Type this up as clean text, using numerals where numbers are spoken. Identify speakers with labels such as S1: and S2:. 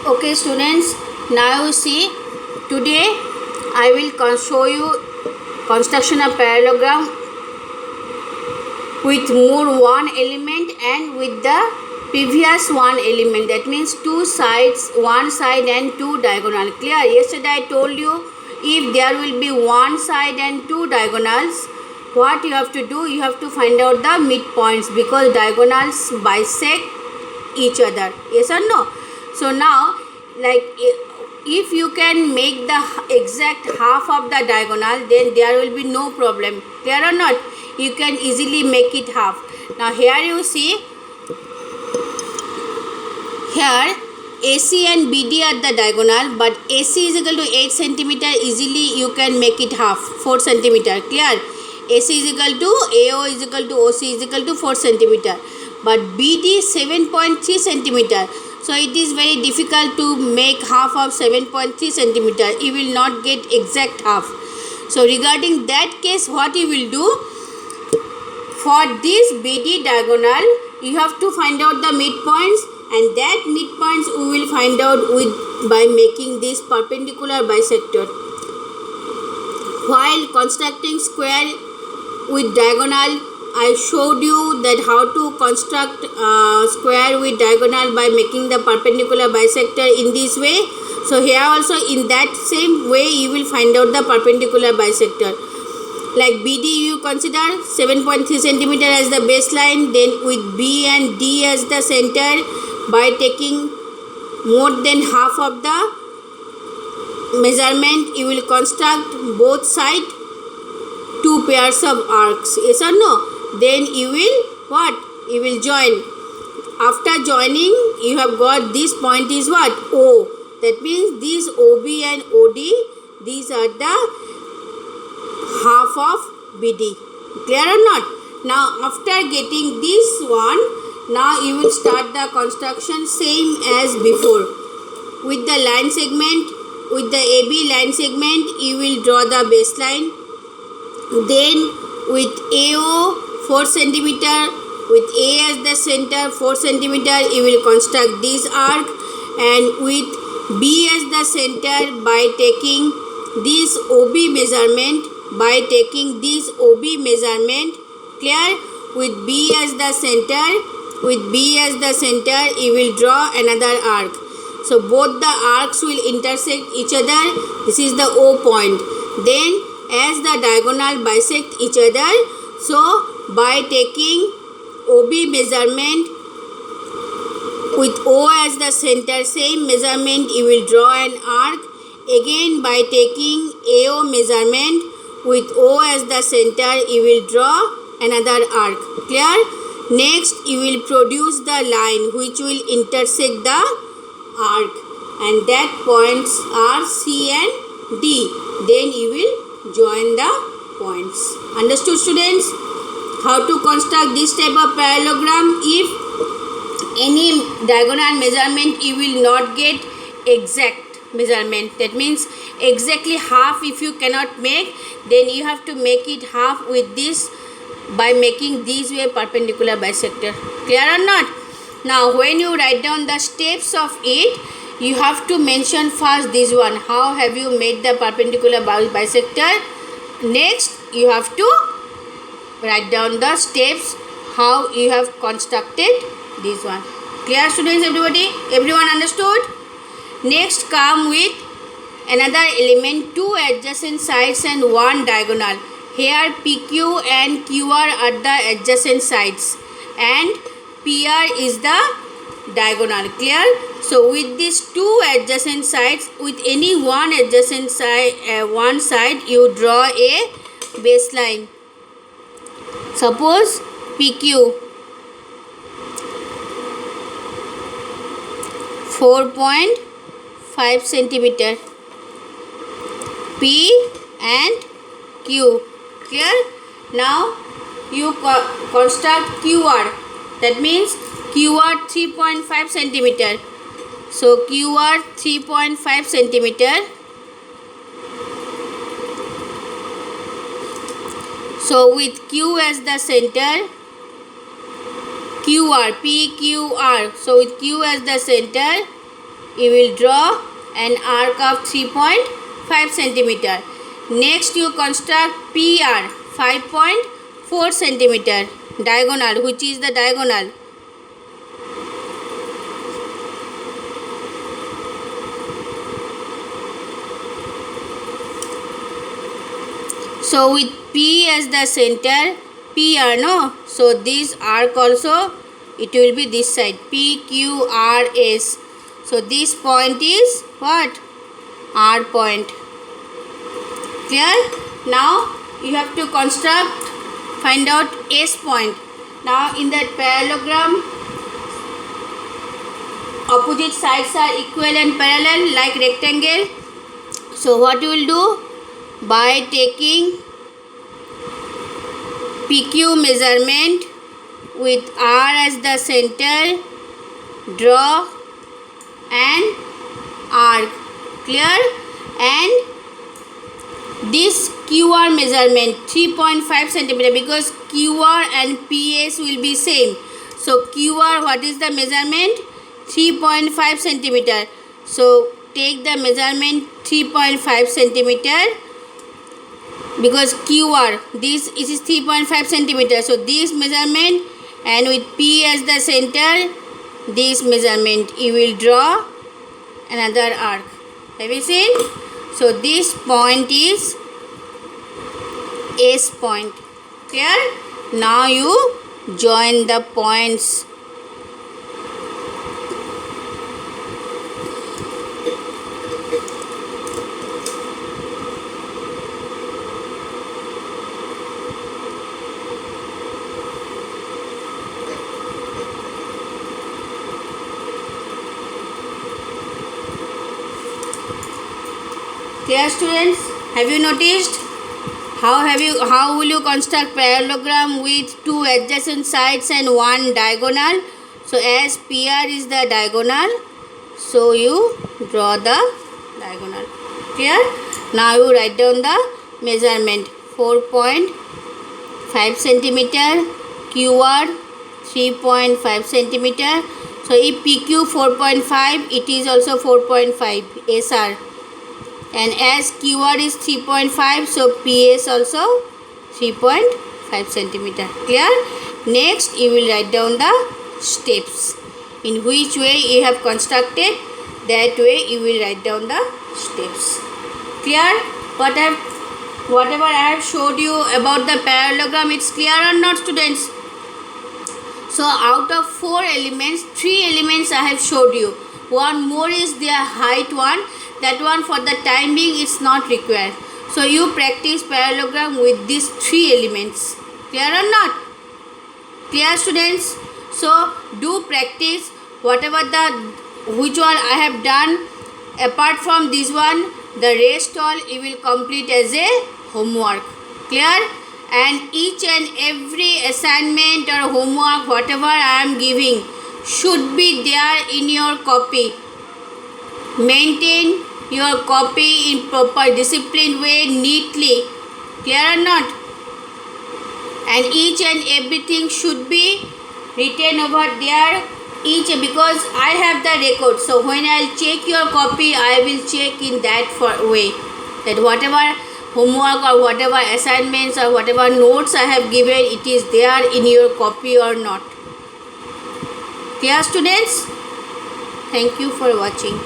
S1: Okay students, now you see, today I will show you construction of parallelogram with more one element and with the previous one element. That means two sides, one side and two diagonal. Clear? Yesterday I told you, if there will be one side and two diagonals, what you have to do, you have to find out the midpoints, because diagonals bisect each other. Yes or no? So now, like, if you can make the exact half of the diagonal, then there will be no problem. Clear or not? You can easily make it half. Now here you see, here AC and BD are the diagonal, but AC is equal to 8 centimeter. Easily you can make it half, 4 centimeter. Clear? AC is equal to AO is equal to OC is equal to 4 centimeter. But BD 7.3 centimeter. So it is very difficult to make half of 7.3 centimeter. You will not get exact half. So regarding that case, what you will do, for this BD diagonal, you have to find out the midpoints, and that midpoints we will find out by making this perpendicular bisector. While constructing square with diagonal, I showed you that how to construct square with diagonal by making the perpendicular bisector in this way. So here also in that same way you will find out the perpendicular bisector. Like BD you consider 7.3 centimeter as the baseline, then with B and D as the center, by taking more than half of the measurement, you will construct both sides two pairs of arcs. Yes or no? Then you will what? You will join. After joining, you have got this point is what? O. That means these OB and OD, these are the half of BD. Clear or not? Now after getting this one, now you will start the construction same as before. With the line segment, with the AB line segment, you will draw the baseline. Then with AO 4 centimeter, with A as the center 4 centimeter, you will construct this arc, and with B as the center, by taking this OB measurement, clear? With B as the center, you will draw another arc. So both the arcs will intersect each other. This is the O point. Then as the diagonal bisect each other, so by taking OB measurement with O as the center, same measurement, you will draw an arc. Again by taking AO measurement with O as the center, you will draw another arc. Clear? Next you will produce the line which will intersect the arc, and that points are C and D. Then you will join the points. Understood students? How to construct this type of parallelogram? If any diagonal measurement you will not get exact measurement, that means exactly half if you cannot make, then you have to make it half with this by making this way perpendicular bisector. Clear or not? Now when you write down the steps of it, you have to mention first this one, how have you made the perpendicular bisector. Next you have to write down the steps how you have constructed this one. Clear students, everybody? Everyone understood? Next come with another element, two adjacent sides and one diagonal. Here PQ and QR are the adjacent sides and PR is the diagonal. Clear? So with these two adjacent sides, with any one adjacent side, one side you draw a baseline. Suppose PQ 4.5 centimeter, P and Q. Clear? Now you construct QR. That means QR 3.5 centimeter. So QR 3.5 centimeter. So with Q as the center, QR, PQR. So with Q as the center, you will draw an arc of 3.5 centimeter. Next you construct PR 5.4 centimeter diagonal, which is the diagonal. So with P as the center, PR, no? So this arc also, it will be this side, PQRS. So this point is what? R point. Clear? Now you have to construct, find out S point. Now in that parallelogram, opposite sides are equal and parallel like rectangle. So what you will do? By taking PQ measurement with R as the center, draw an arc. Clear? And this QR measurement 3.5 centimeter, because QR and PS will be same. So QR, what is the measurement? 3.5 centimeter. So take the measurement 3.5 centimeter, because QR, this is 3.5 centimeter. So this measurement, and with P as the center, this measurement, you will draw another arc. Have you seen? So this point is S point. Clear? Now you join the points. Clear, students? Have you noticed how will you construct parallelogram with two adjacent sides and one diagonal? So as PR is the diagonal, so you draw the diagonal. Clear? Now you write down the measurement: 4.5 centimeter, QR 3.5 centimeter. So if PQ 4.5, it is also 4.5 SR. And as QR is 3.5, so PS also 3.5 centimeter. Clear? Next you will write down the steps. In which way you have constructed, that way you will write down the steps. Clear? Whatever I have showed you about the parallelogram, it's clear or not, students? So out of 4 elements, 3 elements I have showed you. One more is their height one. That one for the time being it's not required. So you practice parallelogram with these 3 elements. Clear or not? Clear, students? So do practice whatever which one I have done. Apart from this one, the rest all you will complete as a homework. Clear? And each and every assignment or homework whatever I am giving should be there in your copy. Maintain your copy in proper disciplined way, neatly. Clear or not? And each and everything should be written over there, because I have the record. So when I'll check your copy, I will check in that way, that whatever homework or whatever assignments or whatever notes I have given, it is there in your copy or not. Clear, students? Thank you for watching.